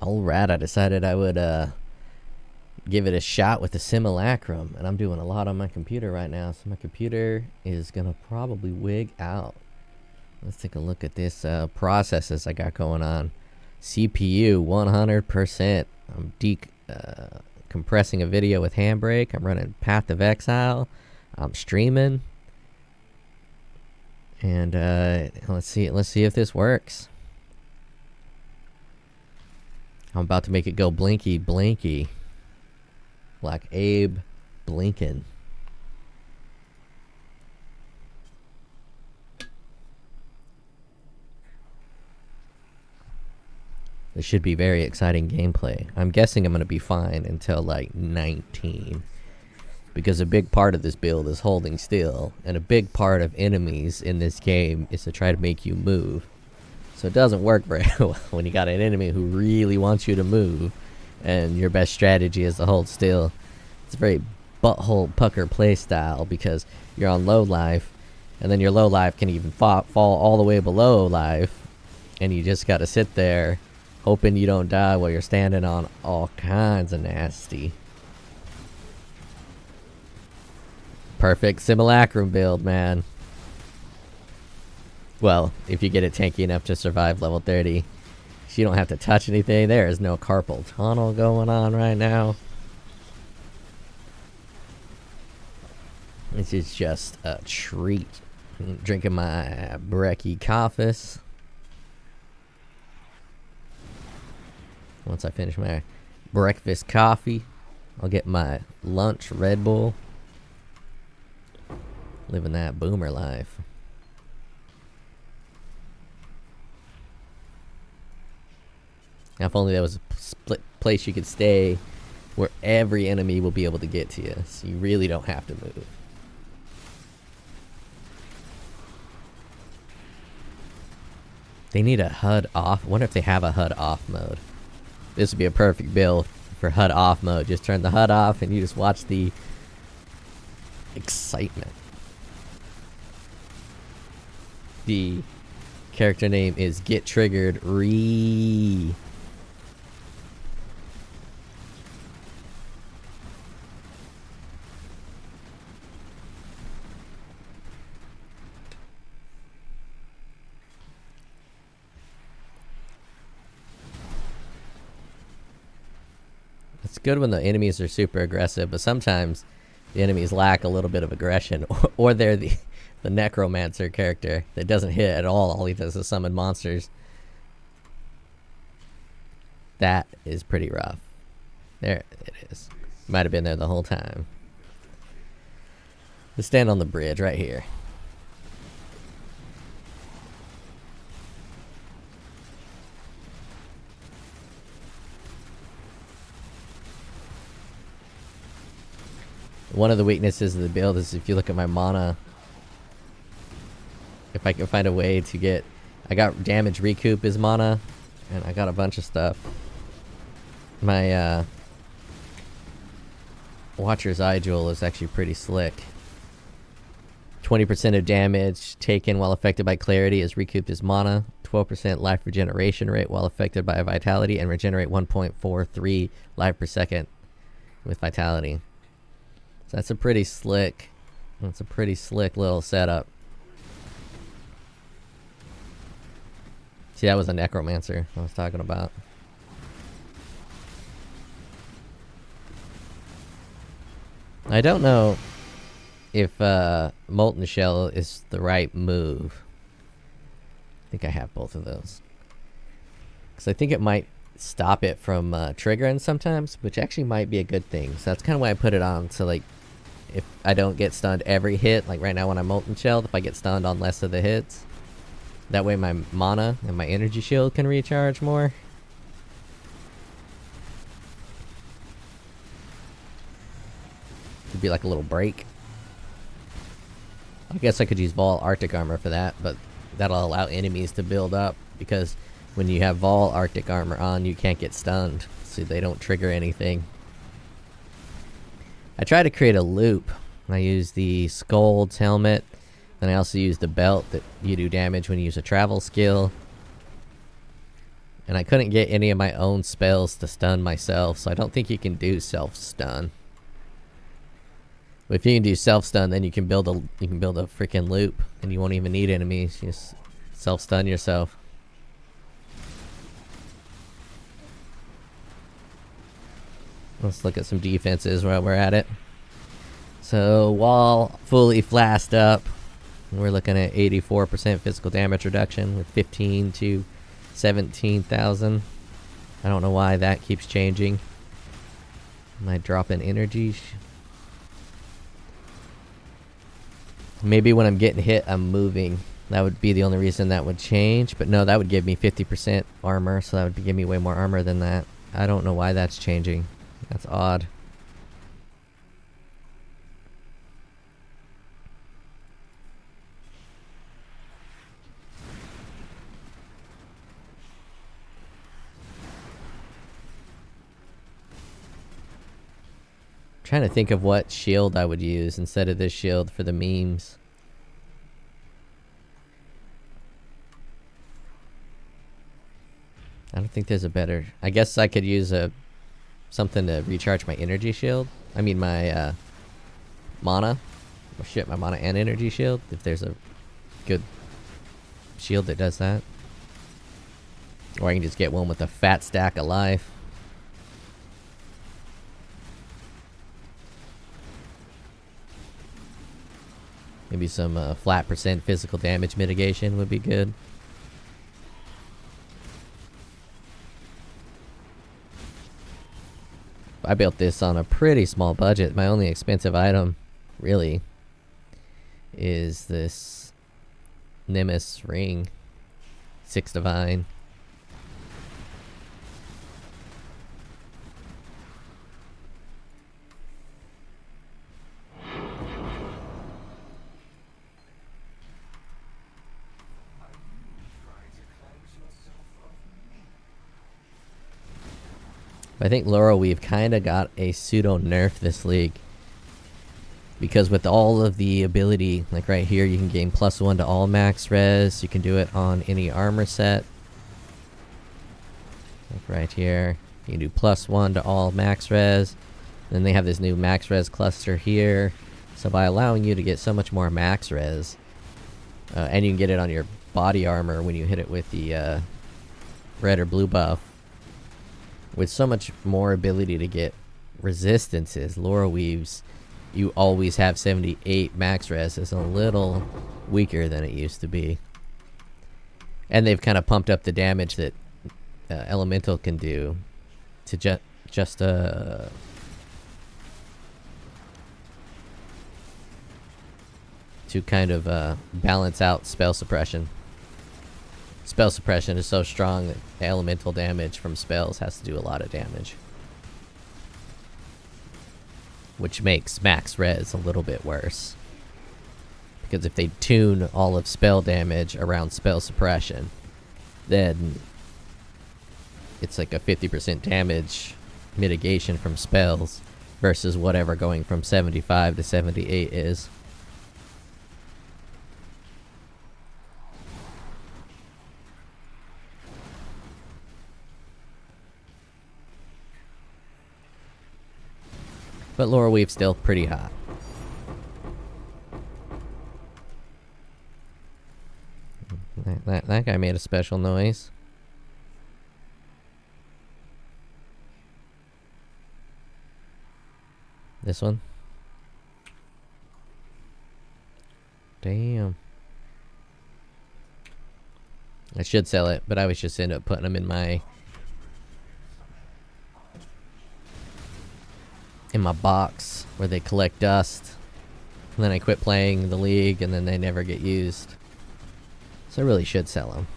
Alright, I decided I would give it a shot with the Simulacrum, and I'm doing a lot on my computer right now, so my computer is gonna probably wig out. Let's take a look at this processes I got going on. CPU 100%. I'm compressing a video with Handbrake. I'm running Path of Exile. I'm streaming, and let's see if this works. I'm about to make it go blinky blinky, like Abe Blinken. This should be very exciting gameplay. I'm guessing I'm going to be fine until like 19. Because a big part of this build is holding still. And a big part of enemies in this game is to try to make you move. So it doesn't work very well when you got an enemy who really wants you to move. And your best strategy is to hold still. It's a very butthole pucker playstyle because you're on low life. And then your low life can even fall all the way below life. And you just got to sit there hoping you don't die while you're standing on all kinds of nasty. Perfect Simulacrum build, man. Well, if you get it tanky enough to survive level 30. You don't have to touch anything. There is no carpal tunnel going on right now. This is just a treat. I'm drinking my brekkie coffee. Once I finish my breakfast coffee, I'll get my lunch Red Bull. Living that boomer life. Now, if only there was a split place you could stay where every enemy will be able to get to you, so you really don't have to move. They need a HUD off. I wonder if they have a HUD off mode. This would be a perfect build for HUD off mode. Just turn the HUD off and you just watch the excitement. The character name is Get Triggered Re. It's good when the enemies are super aggressive, but sometimes the enemies lack a little bit of aggression, or they're the necromancer character that doesn't hit at all. All he does is summon monsters. That is pretty rough. There it is. Might have been there the whole time. Let's stand on the bridge right here. One of the weaknesses of the build is if you look at my mana, if I can find a way to get, I got damage recoup as mana, and I got a bunch of stuff. My Watcher's Eye Jewel is actually pretty slick. 20% of damage taken while affected by clarity is recouped as mana. 12% life regeneration rate while affected by vitality, and regenerate 1.43 life per second with vitality. So that's a pretty slick little setup. See, that was a necromancer I was talking about. I don't know if Molten Shell is the right move. I think I have both of those. Because I think it might stop it from triggering sometimes, which actually might be a good thing. So that's kind of why I put it on. So like, if I don't get stunned every hit, like right now when I'm Molten Shelled, if I get stunned on less of the hits, that way my mana and my energy shield can recharge more. It'd be like a little break. I guess I could use Vol Arctic Armor for that, but that'll allow enemies to build up, because when you have Vol Arctic Armor on, you can't get stunned, so they don't trigger anything. I try to create a loop. I use the Scold's helmet, then I also use the belt that you do damage when you use a travel skill. And I couldn't get any of my own spells to stun myself, so I don't think you can do self-stun. But if you can do self-stun, then you can build a freaking loop, and you won't even need enemies. You just self-stun yourself. Let's look at some defenses while we're at it. So, wall fully flashed up. We're looking at 84% physical damage reduction with 15 to 17,000. I don't know why that keeps changing. Am I dropping energy? Maybe when I'm getting hit, I'm moving. That would be the only reason that would change. But no, that would give me 50% armor, so that would give me way more armor than that. I don't know why that's changing. That's odd. Trying to think of what shield I would use instead of this shield for the memes. I don't think there's a better... I guess I could use something to recharge my energy shield. I mean my mana. Oh shit, my mana and energy shield. If there's a good shield that does that. Or I can just get one with a fat stack of life. Maybe some flat percent physical damage mitigation would be good. I built this on a pretty small budget. My only expensive item, really, is this Nemesis ring. 6 divine. I think Laurel Weave kind of got a pseudo nerf this league. Because with all of the ability, like right here, you can gain +1 to all max res. You can do it on any armor set. Like right here, you can do +1 to all max res. Then they have this new max res cluster here. So by allowing you to get so much more max res, and you can get it on your body armor when you hit it with the red or blue buff. With so much more ability to get resistances, Laurel Weaves, you always have 78 max res. Is a little weaker than it used to be. And they've kind of pumped up the damage that Elemental can do to to kind of balance out spell suppression. Spell suppression is so strong that elemental damage from spells has to do a lot of damage. Which makes max res a little bit worse. Because if they tune all of spell damage around spell suppression, then it's like a 50% damage mitigation from spells versus whatever going from 75 to 78 is. But Laurel Weave's still pretty hot. That guy made a special noise. This one? Damn. I should sell it, but I would just end up putting them in my box where they collect dust. And then I quit playing the league and then they never get used. So I really should sell them.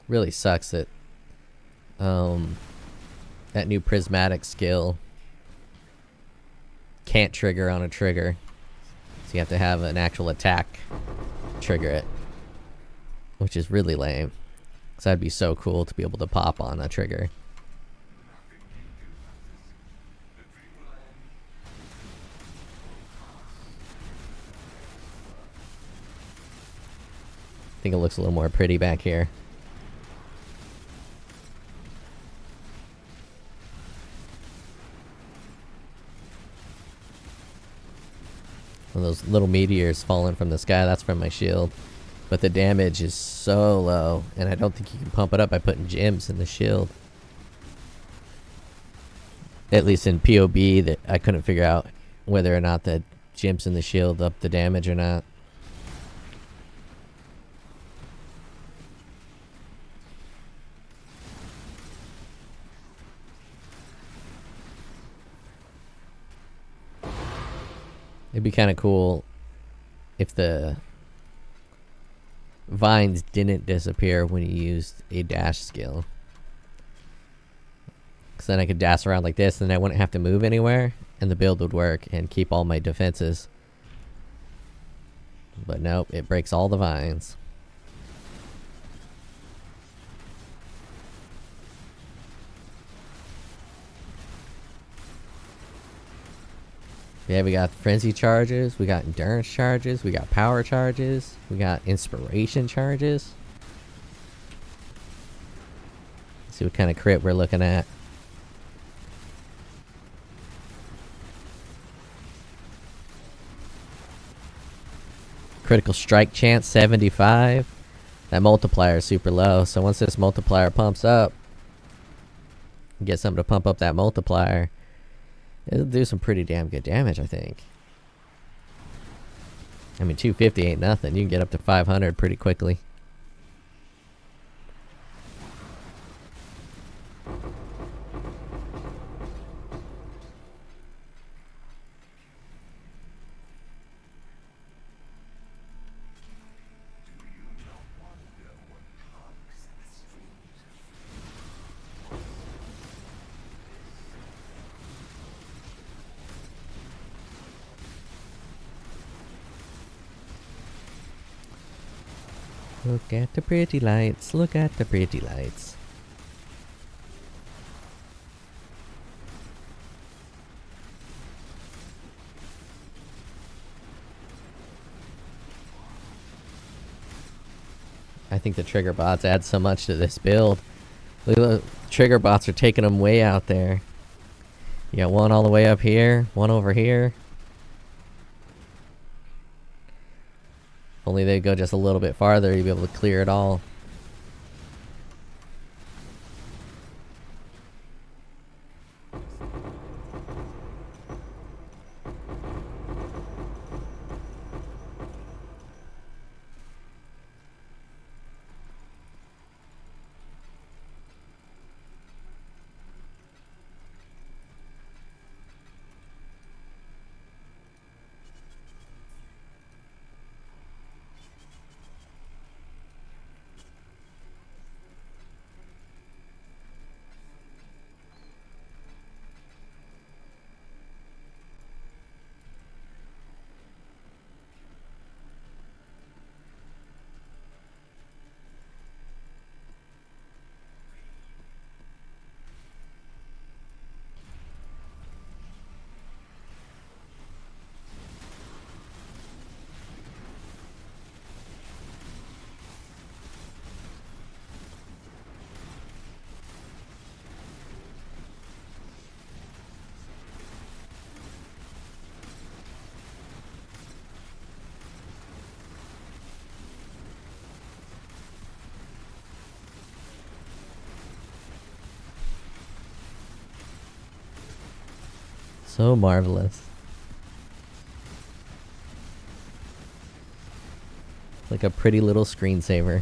Really sucks that that new prismatic skill can't trigger on a trigger. So you have to have an actual attack trigger it. Which is really lame. Because that'd be so cool to be able to pop on a trigger. I think it looks a little more pretty back here. One of those little meteors falling from the sky, that's from my shield. But the damage is so low, and I don't think you can pump it up by putting gems in the shield. At least in POB, that I couldn't figure out whether or not the gems in the shield up the damage or not. It'd be kind of cool if the vines didn't disappear when you used a dash skill. Because then I could dash around like this and I wouldn't have to move anywhere and the build would work and keep all my defenses. But nope, it breaks all the vines. Yeah, we got frenzy charges, we got endurance charges, we got power charges, we got inspiration charges. Let's see what kind of crit we're looking at. Critical strike chance 75. That multiplier is super low, so once this multiplier pumps up, get something to pump up that multiplier, it'll do some pretty damn good damage, I think. I mean, 250 ain't nothing. You can get up to 500 pretty quickly. Look at the pretty lights, look at the pretty lights. I think the trigger bots add so much to this build. Look at the trigger bots are taking them way out there. You got one all the way up here, one over here. Only they go just a little bit farther, you'll be able to clear it all. So marvelous. Like a pretty little screensaver.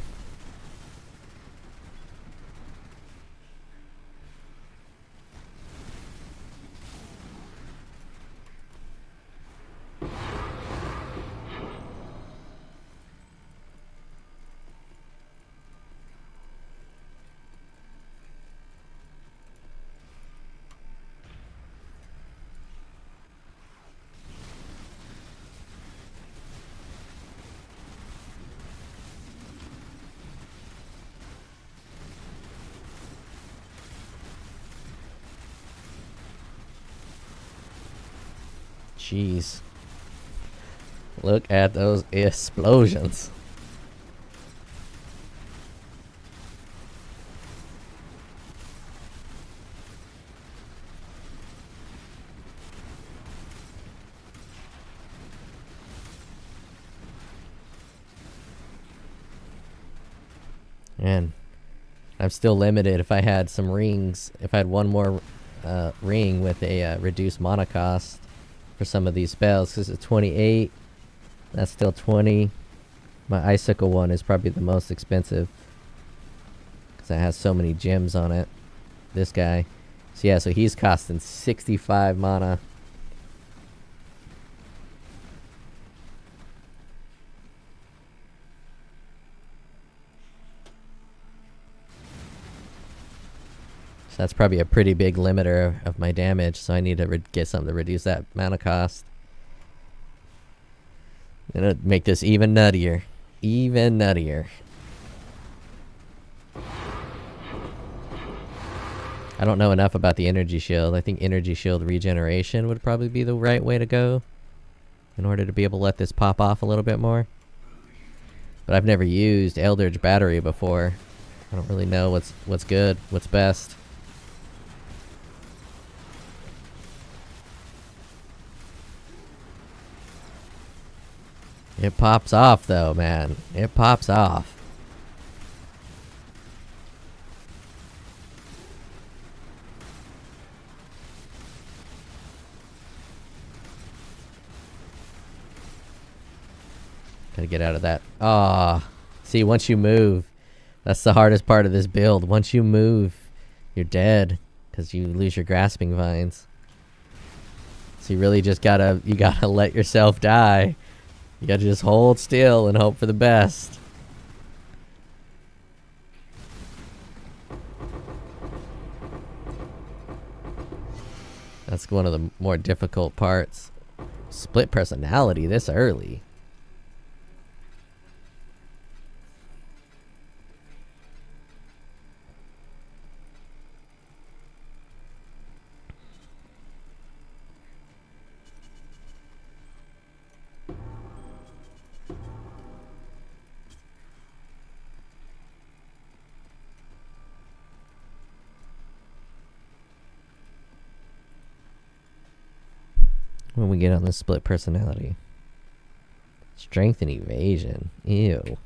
Jeez. Look at those explosions. Man, I'm still limited. If I had some rings, if I had one more ring with a reduced mana cost for some of these spells, because it's 28, that's still 20. My icicle one is probably the most expensive because it has so many gems on it. This guy. So yeah, so he's costing 65 mana. That's probably a pretty big limiter of my damage, so I need to get something to reduce that mana cost. And it'll make this even nuttier. Even nuttier. I don't know enough about the energy shield. I think energy shield regeneration would probably be the right way to go in order to be able to let this pop off a little bit more. But I've never used Eldritch Battery before. I don't really know what's good, what's best. It pops off though, man. It pops off. Gotta get out of that. Ah, see, once you move, that's the hardest part of this build. Once you move, you're dead because you lose your grasping vines. So you really just gotta let yourself die. You gotta just hold still and hope for the best. That's one of the more difficult parts. Split personality this early. When we get on the split personality. Strength and evasion. Ew.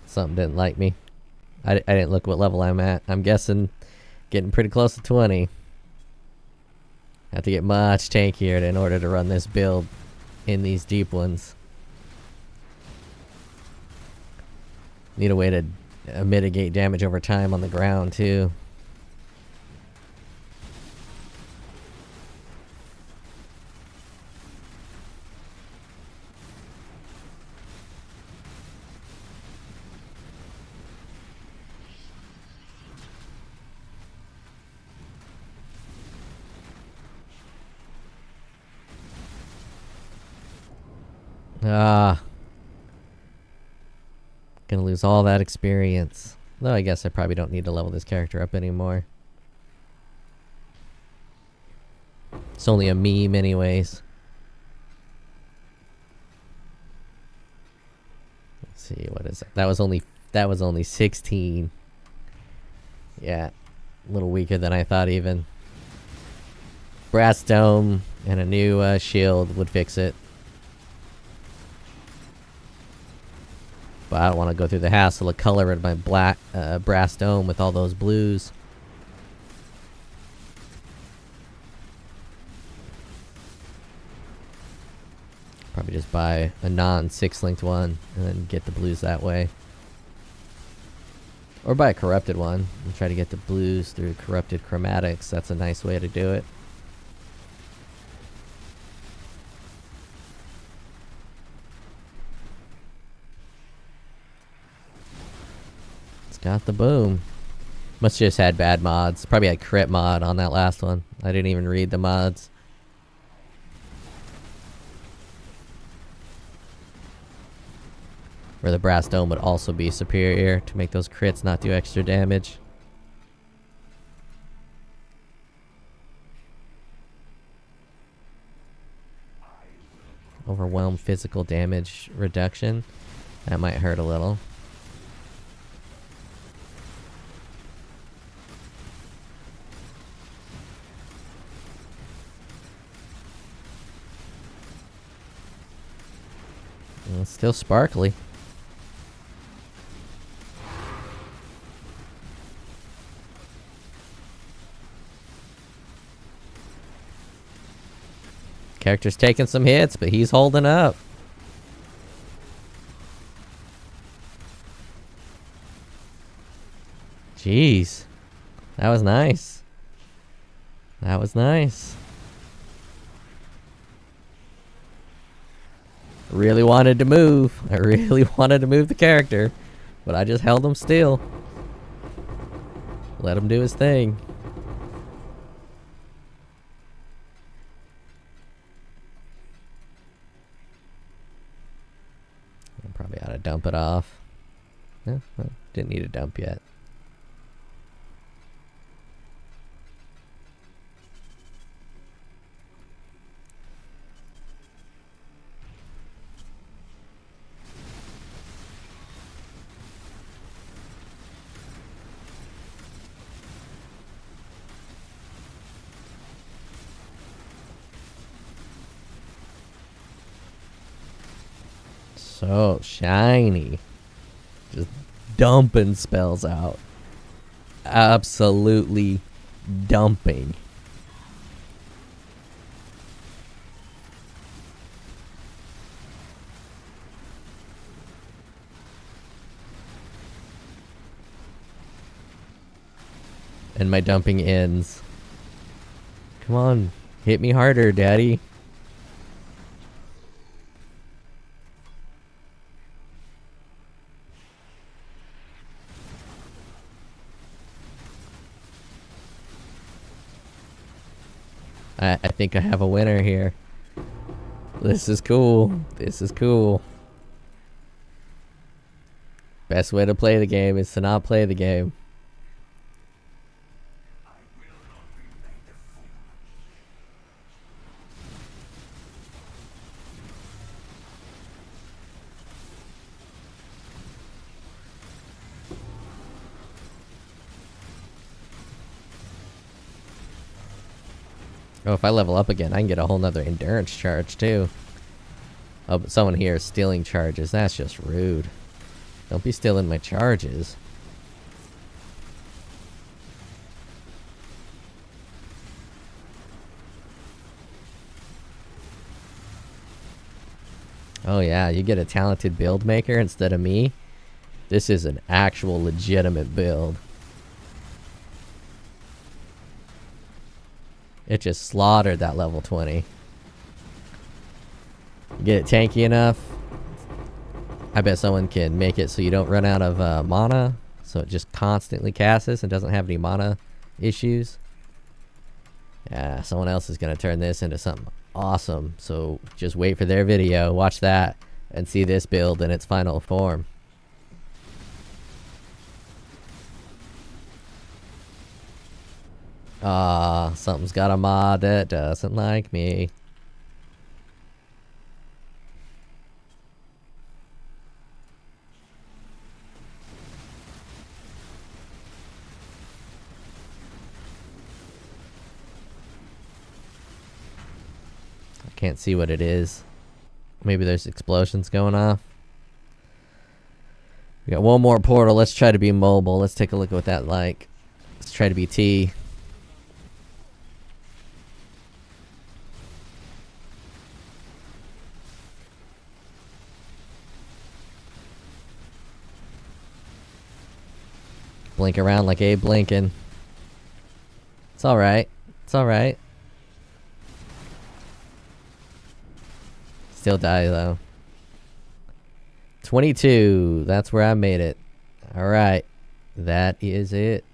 Something didn't like me. I didn't look what level I'm at. I'm guessing getting pretty close to 20. Have to get much tankier in order to run this build in these deep ones. Need a way to mitigate damage over time on the ground too. Gonna lose all that experience. Though I guess I probably don't need to level this character up anymore. It's only a meme anyways. Let's see, what is that? That was only 16. Yeah. A little weaker than I thought even. Brass dome and a new shield would fix it. But I don't want to go through the hassle of coloring my black brass dome with all those blues. Probably just buy a non-6 linked one and then get the blues that way. Or buy a corrupted one and try to get the blues through corrupted chromatics. That's a nice way to do it. Got the boom. Must just had bad mods. Probably had crit mod on that last one. I didn't even read the mods. Where the brass dome would also be superior to make those crits not do extra damage. Overwhelm physical damage reduction. That might hurt a little. It's still sparkly. Character's taking some hits, but he's holding up. Jeez. That was nice. That was nice. Really wanted to move. I really wanted to move the character, but I just held him still. Let him do his thing. I probably ought to dump it off. Yeah, well, didn't need a dump yet. So shiny. Just dumping spells out. Absolutely dumping. And my dumping ends. Come on, hit me harder, daddy. I think I have a winner here. This is cool. This is cool. Best way to play the game is to not play the game. Oh, if I level up again, I can get a whole nother endurance charge, too. Oh, but someone here is stealing charges. That's just rude. Don't be stealing my charges. Oh, yeah, you get a talented build maker instead of me. This is an actual legitimate build. It just slaughtered that level 20. You get it tanky enough. I bet someone can make it so you don't run out of mana. So it just constantly casts and doesn't have any mana issues. Yeah, someone else is going to turn this into something awesome. So just wait for their video. Watch that and see this build in its final form. Something's got a mod that doesn't like me. I can't see what it is. Maybe there's explosions going off. We got one more portal. Let's try to be mobile. Let's take a look at what that like. Let's try to be T. Blink around like Abe Lincoln. It's alright. It's alright. Still die though. 22. That's where I made it. Alright. That is it.